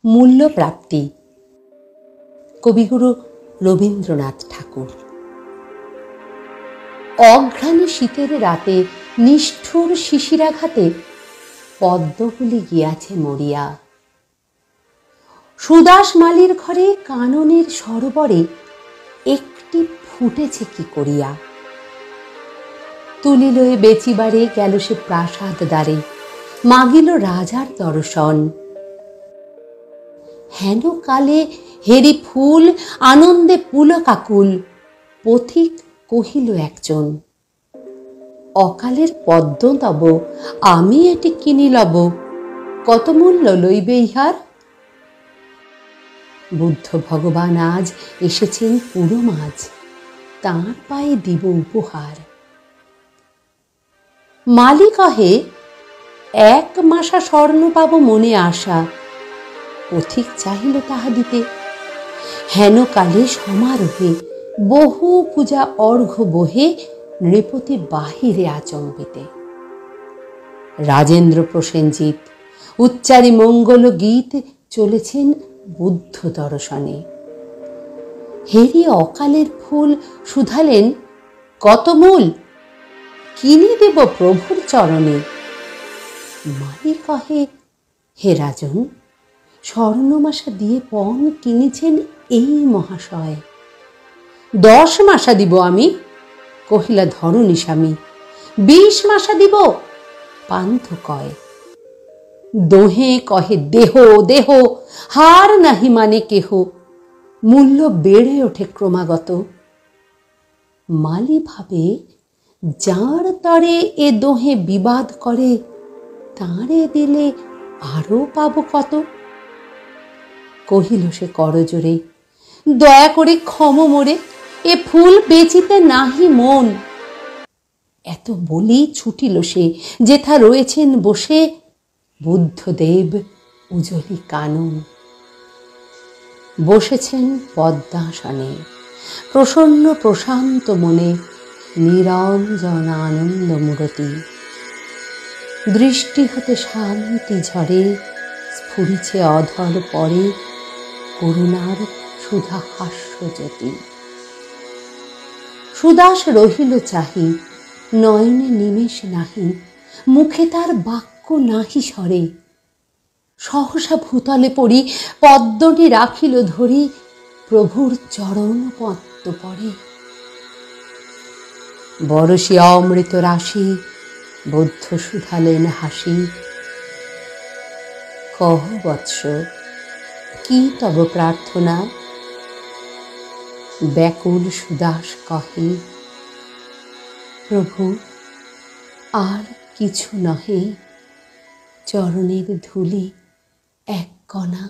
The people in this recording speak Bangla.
মূল্যপ্রাপ্তি। কবিগুরু রবীন্দ্রনাথ ঠাকুর। অঘ্রাণী শীতের রাতে নিষ্ঠুর শিশিরাঘাতে পদ্মগুলি গিয়াছে মরিয়া। সুদাস মালির ঘরে কাননের সরোবরে একটি ফুটেছে কি করিয়া। তুলিলয়ে বেচিবারে গেল সে প্রাসাদ দ্বারে, মাগিল রাজার দর্শন। হেন কালে হেরি ফুল আনন্দে পুলকাকুল, পথিক কহিল একজন, অকালের পদ্ম তব, আমি এটি কিনি লব, কত মূল্য লইবে ইহার? বুদ্ধ ভগবান আজ এসেছেন পুরো মাঝ, তাঁর পায়ে দিব উপহার। মালি কহে, 1 মাসা স্বর্ণ পাব মনে আশা। পথিক চাহিল তাহা দিতে, হেন কালে সমারোহে বহু পূজা অর্ঘ্য বহে, নৃপতি বাহিরে আচম্বিতে। রাজেন্দ্র প্রসেনজিৎ উচ্চারি মঙ্গল গীত চলেছেন বুদ্ধ দর্শনে। হেরি অকালের ফুল শুধালেন, কত মূল? কিনে দেব প্রভুর চরণে। মালি কহে, হে রাজন, স্বর্ণমাসা দিয়ে পণ কিনেছেন এই মহাশয়। 10 মাসা দিব আমি, কহিলা ধরণী স্বামী। 20 মাসা দিব, পান্থ কয়। দোহে কহে, দেহ দেহ, হার নাহি মানে কেহ, মূল্য বেড়ে ওঠে ক্রমাগত। মালি ভাবে, যার তরে এ দোহে বিবাদ করে, তাঁরে দিলে আরো পাব কত। কহিল সে করজোরে, দয়া করে ক্ষম মোরে, এ ফুল বেচিতে নাহি মন। এত বলি ছুটিল সে, যেথা রয়েছেন বসে বুদ্ধদেব উজলি কানন। বসেছেন পদ্মাসনে, প্রসন্ন প্রশান্ত মনে, নিরঞ্জন আনন্দ মূরতি। দৃষ্টি হতে শান্তি ঝরে, স্ফুরিছে অধর পরে করুণার সুধা হাস্যজ্যোতি। সুদাস রহিল চাহি, নয়নে নিমেষ নাহি, মুখে তার বাক্য নাহি সরে। সহসা ভূতলে পড়ি পদ্মটি রাখিল ধরি, প্রভুর চরণ পদ্ম পড়ে। বরশি অমৃত রাশি, বুদ্ধ শুধালেন হাসি, কহ বৎস, কি তব প্রার্থনা? ব্যাকুল সুদাস কহে, প্রভু আর কিছু নহে, চরণের ধূলি 1 কণা।